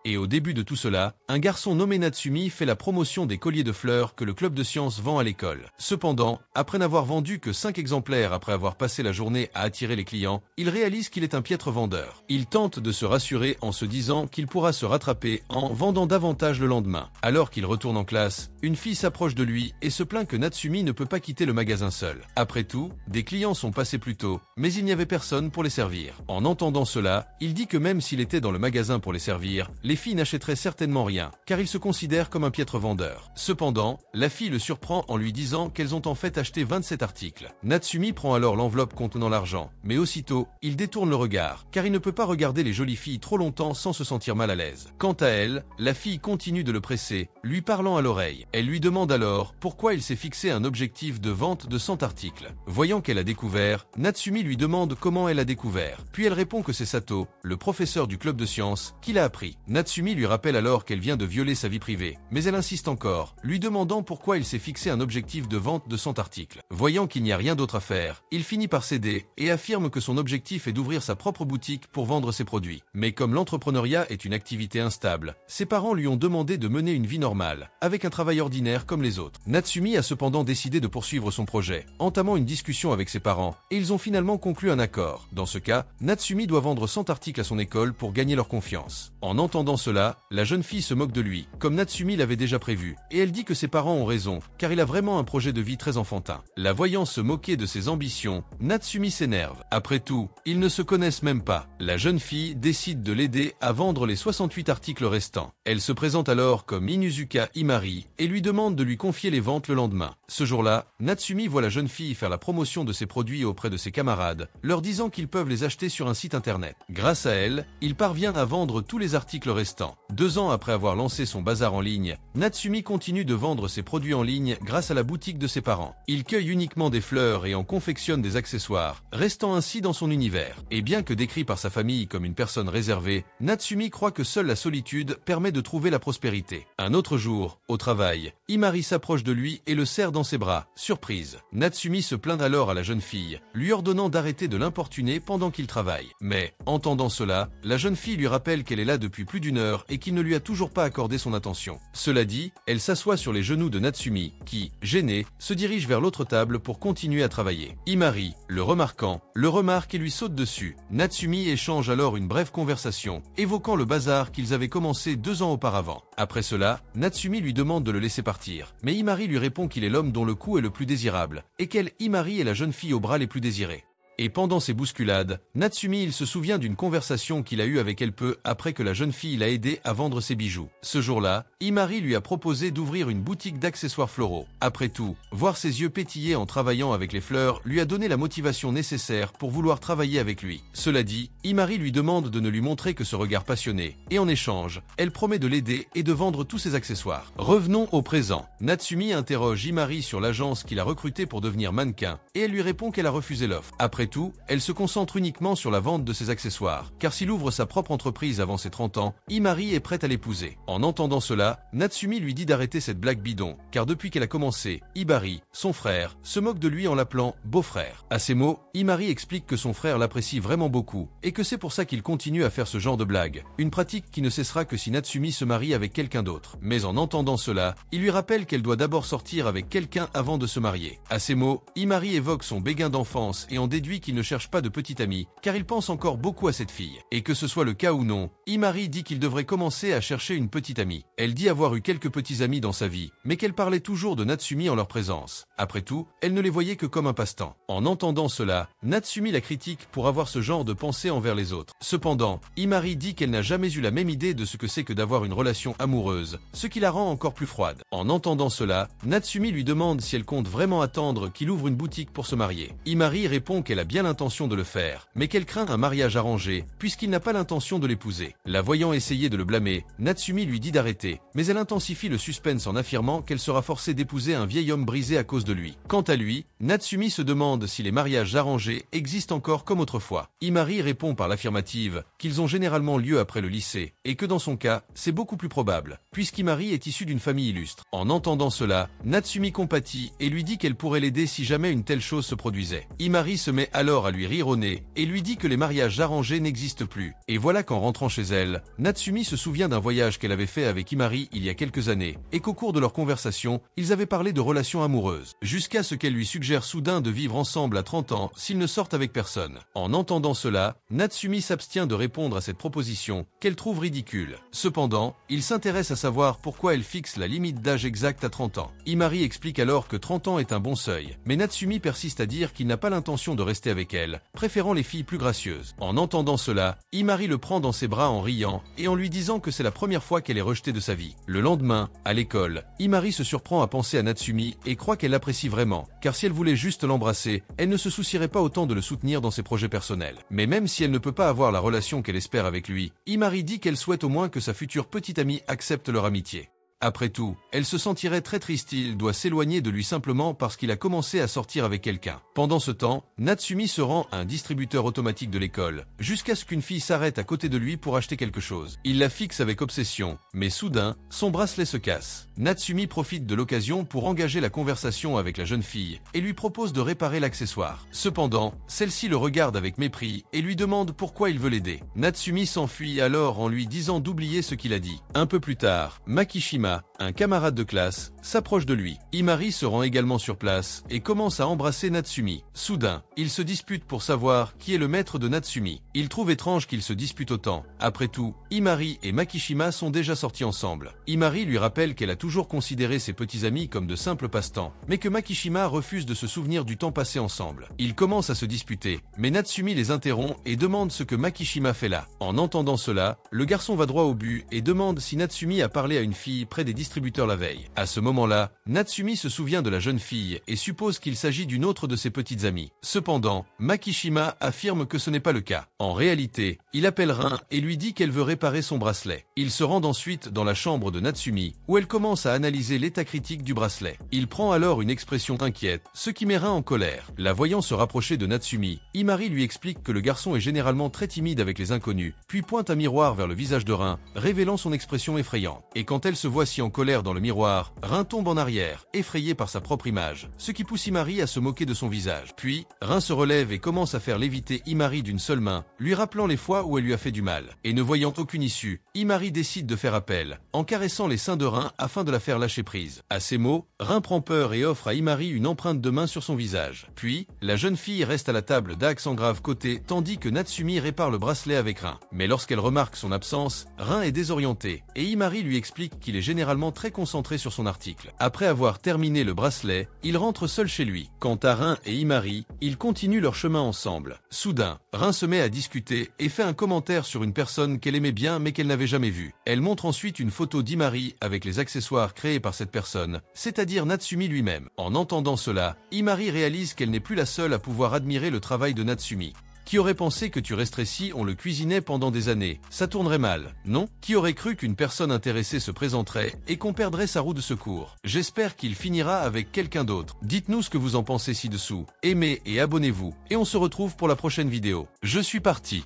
Et au début de tout cela, un garçon nommé Natsumi fait la promotion des colliers de fleurs que le club de sciences vend à l'école. Cependant, après n'avoir vendu que 5 exemplaires après avoir passé la journée à attirer les clients, il réalise qu'il est un piètre vendeur. Il tente de se rassurer en se disant qu'il pourra se rattraper en vendant davantage le lendemain. Alors qu'il retourne en classe, une fille s'approche de lui et se plaint que Natsumi ne peut pas quitter le magasin seul. Après tout, des clients sont passés plus tôt, mais il n'y avait personne pour les servir. En entendant cela, il dit que même s'il était dans le magasin pour les servir, les filles n'achèteraient certainement rien, car il se considère comme un piètre vendeur. Cependant, la fille le surprend en lui disant qu'elles ont en fait acheté 27 articles. Natsumi prend alors l'enveloppe contenant l'argent, mais aussitôt, il détourne le regard, car il ne peut pas regarder les jolies filles trop longtemps sans se sentir mal à l'aise. Quant à elle, la fille continue de le presser, lui parlant à l'oreille. Elle lui demande alors pourquoi il s'est fixé un objectif de vente de 100 articles. Voyant qu'elle a découvert, Natsumi lui demande comment elle a découvert. Puis elle répond que c'est Sato, le professeur du club de sciences, qui l'a appris. Natsumi lui rappelle alors qu'elle vient de violer sa vie privée, mais elle insiste encore, lui demandant pourquoi il s'est fixé un objectif de vente de 100 articles. Voyant qu'il n'y a rien d'autre à faire, il finit par céder et affirme que son objectif est d'ouvrir sa propre boutique pour vendre ses produits. Mais comme l'entrepreneuriat est une activité instable, ses parents lui ont demandé de mener une vie normale, avec un travail ordinaire comme les autres. Natsumi a cependant décidé de poursuivre son projet, entamant une discussion avec ses parents, et ils ont finalement conclu un accord. Dans ce cas, Natsumi doit vendre 100 articles à son école pour gagner leur confiance. En entendant cela, la jeune fille se moque de lui, comme Natsumi l'avait déjà prévu, et elle dit que ses parents ont raison, car il a vraiment un projet de vie très enfantin. La voyant se moquer de ses ambitions, Natsumi s'énerve. Après tout, ils ne se connaissent même pas. La jeune fille décide de l'aider à vendre les 68 articles restants. Elle se présente alors comme Inuzuka Imari et lui demande de lui confier les ventes le lendemain. Ce jour-là, Natsumi voit la jeune fille faire la promotion de ses produits auprès de ses camarades, leur disant qu'ils peuvent les acheter sur un site internet. Grâce à elle, il parvient à vendre tous les articles restants. 2 ans après avoir lancé son bazar en ligne, Natsumi continue de vendre ses produits en ligne grâce à la boutique de ses parents. Il cueille uniquement des fleurs et en confectionne des accessoires, restant ainsi dans son univers. Et bien que décrit par sa famille comme une personne réservée, Natsumi croit que seule la solitude permet de trouver la prospérité. Un autre jour, au travail, Imari s'approche de lui et le serre dans ses bras. Surprise. Natsumi se plaint alors à la jeune fille, lui ordonnant d'arrêter de l'importuner pendant qu'il travaille. Mais, entendant cela, la jeune fille lui rappelle qu'elle est là depuis plus d'1 heure et qu'il ne lui a toujours pas accordé son attention. Cela dit, elle s'assoit sur les genoux de Natsumi, qui, gêné, se dirige vers l'autre table pour continuer à travailler. Imari, le remarquant, le remarque et lui saute dessus. Natsumi échange alors une brève conversation, évoquant le bazar qu'ils avaient commencé 2 ans auparavant. Après cela, Natsumi lui demande de le laisser partir, mais Imari lui répond qu'il est l'homme dont le cou est le plus désirable, et qu'elle, Imari, est la jeune fille aux bras les plus désirés. Et pendant ces bousculades, Natsumi il se souvient d'une conversation qu'il a eue avec elle peu après que la jeune fille l'a aidé à vendre ses bijoux. Ce jour-là, Imari lui a proposé d'ouvrir une boutique d'accessoires floraux. Après tout, voir ses yeux pétiller en travaillant avec les fleurs lui a donné la motivation nécessaire pour vouloir travailler avec lui. Cela dit, Imari lui demande de ne lui montrer que ce regard passionné, et en échange, elle promet de l'aider et de vendre tous ses accessoires. Revenons au présent. Natsumi interroge Imari sur l'agence qu'il a recrutée pour devenir mannequin, et elle lui répond qu'elle a refusé l'offre. Après tout, elle se concentre uniquement sur la vente de ses accessoires, car s'il ouvre sa propre entreprise avant ses 30 ans, Imari est prête à l'épouser. En entendant cela, Natsumi lui dit d'arrêter cette blague bidon, car depuis qu'elle a commencé, Imari, son frère, se moque de lui en l'appelant beau-frère. À ces mots, Imari explique que son frère l'apprécie vraiment beaucoup, et que c'est pour ça qu'il continue à faire ce genre de blague, une pratique qui ne cessera que si Natsumi se marie avec quelqu'un d'autre. Mais en entendant cela, il lui rappelle qu'elle doit d'abord sortir avec quelqu'un avant de se marier. À ces mots, Imari évoque son béguin d'enfance et en déduit qu'il ne cherche pas de petite amie, car il pense encore beaucoup à cette fille. Et que ce soit le cas ou non, Imari dit qu'il devrait commencer à chercher une petite amie. Elle dit avoir eu quelques petits amis dans sa vie, mais qu'elle parlait toujours de Natsumi en leur présence. Après tout, elle ne les voyait que comme un passe-temps. En entendant cela, Natsumi la critique pour avoir ce genre de pensée envers les autres. Cependant, Imari dit qu'elle n'a jamais eu la même idée de ce que c'est que d'avoir une relation amoureuse, ce qui la rend encore plus froide. En entendant cela, Natsumi lui demande si elle compte vraiment attendre qu'il ouvre une boutique pour se marier. Imari répond qu'elle a bien l'intention de le faire, mais qu'elle craint un mariage arrangé, puisqu'il n'a pas l'intention de l'épouser. La voyant essayer de le blâmer, Natsumi lui dit d'arrêter, mais elle intensifie le suspense en affirmant qu'elle sera forcée d'épouser un vieil homme brisé à cause de lui. Quant à lui, Natsumi se demande si les mariages arrangés existent encore comme autrefois. Imari répond par l'affirmative qu'ils ont généralement lieu après le lycée, et que dans son cas, c'est beaucoup plus probable, puisqu'Imari est issue d'une famille illustre. En entendant cela, Natsumi compatit et lui dit qu'elle pourrait l'aider si jamais une telle chose se produisait. Imari se met alors à lui rire au nez et lui dit que les mariages arrangés n'existent plus. Et voilà qu'en rentrant chez elle, Natsumi se souvient d'un voyage qu'elle avait fait avec Imari il y a quelques années et qu'au cours de leur conversation, ils avaient parlé de relations amoureuses, jusqu'à ce qu'elle lui suggère soudain de vivre ensemble à 30 ans s'ils ne sortent avec personne. En entendant cela, Natsumi s'abstient de répondre à cette proposition qu'elle trouve ridicule. Cependant, il s'intéresse à savoir pourquoi elle fixe la limite d'âge exacte à 30 ans. Imari explique alors que 30 ans est un bon seuil, mais Natsumi persiste à dire qu'il n'a pas l'intention de rester avec elle, préférant les filles plus gracieuses. En entendant cela, Imari le prend dans ses bras en riant et en lui disant que c'est la première fois qu'elle est rejetée de sa vie. Le lendemain, à l'école, Imari se surprend à penser à Natsumi et croit qu'elle l'apprécie vraiment, car si elle voulait juste l'embrasser, elle ne se soucierait pas autant de le soutenir dans ses projets personnels. Mais même si elle ne peut pas avoir la relation qu'elle espère avec lui, Imari dit qu'elle souhaite au moins que sa future petite amie accepte leur amitié. Après tout, elle se sentirait très triste, il doit s'éloigner de lui simplement parce qu'il a commencé à sortir avec quelqu'un. Pendant ce temps, Natsumi se rend à un distributeur automatique de l'école, jusqu'à ce qu'une fille s'arrête à côté de lui pour acheter quelque chose. Il la fixe avec obsession, mais soudain, son bracelet se casse. Natsumi profite de l'occasion pour engager la conversation avec la jeune fille et lui propose de réparer l'accessoire. Cependant, celle-ci le regarde avec mépris et lui demande pourquoi il veut l'aider. Natsumi s'enfuit alors en lui disant d'oublier ce qu'il a dit. Un peu plus tard, Makishima, un camarade de classe, s'approche de lui. Imari se rend également sur place et commence à embrasser Natsumi. Soudain, ils se disputent pour savoir qui est le maître de Natsumi. Il trouve étrange qu'ils se disputent autant. Après tout, Imari et Makishima sont déjà sortis ensemble. Imari lui rappelle qu'elle a toujours considéré ses petits amis comme de simples passe-temps, mais que Makishima refuse de se souvenir du temps passé ensemble. Ils commencent à se disputer, mais Natsumi les interrompt et demande ce que Makishima fait là. En entendant cela, le garçon va droit au but et demande si Natsumi a parlé à une fille près des distributeurs la veille. À ce moment-là, Natsumi se souvient de la jeune fille et suppose qu'il s'agit d'une autre de ses petites amies. Cependant, Makishima affirme que ce n'est pas le cas. En réalité, il appelle Rin et lui dit qu'elle veut réparer son bracelet. Ils se rendent ensuite dans la chambre de Natsumi, où elle commence à analyser l'état critique du bracelet. Il prend alors une expression inquiète, ce qui met Rin en colère. La voyant se rapprocher de Natsumi, Imari lui explique que le garçon est généralement très timide avec les inconnus, puis pointe un miroir vers le visage de Rin, révélant son expression effrayante. Et quand elle se voit si en colère dans le miroir, Rin tombe en arrière, effrayé par sa propre image, ce qui pousse Imari à se moquer de son visage. Puis, Rin se relève et commence à faire léviter Imari d'une seule main, lui rappelant les fois où elle lui a fait du mal. Et ne voyant aucune issue, Imari décide de faire appel, en caressant les seins de Rin afin de la faire lâcher prise. À ces mots, Rin prend peur et offre à Imari une empreinte de main sur son visage. Puis, la jeune fille reste à la table d'accent grave côté, tandis que Natsumi répare le bracelet avec Rin. Mais lorsqu'elle remarque son absence, Rin est désorienté, et Imari lui explique qu'il est généralement très concentré sur son article. Après avoir terminé le bracelet, il rentre seul chez lui. Quant à Rin et Imari, ils continuent leur chemin ensemble. Soudain, Rin se met à discuter et fait un commentaire sur une personne qu'elle aimait bien mais qu'elle n'avait jamais vue. Elle montre ensuite une photo d'Imari avec les accessoires créés par cette personne, c'est-à-dire Natsumi lui-même. En entendant cela, Imari réalise qu'elle n'est plus la seule à pouvoir admirer le travail de Natsumi. Qui aurait pensé que tu resterais si on le cuisinait pendant des années? Ça tournerait mal, non? Qui aurait cru qu'une personne intéressée se présenterait et qu'on perdrait sa roue de secours? J'espère qu'il finira avec quelqu'un d'autre. Dites-nous ce que vous en pensez ci-dessous. Aimez et abonnez-vous. Et on se retrouve pour la prochaine vidéo. Je suis parti.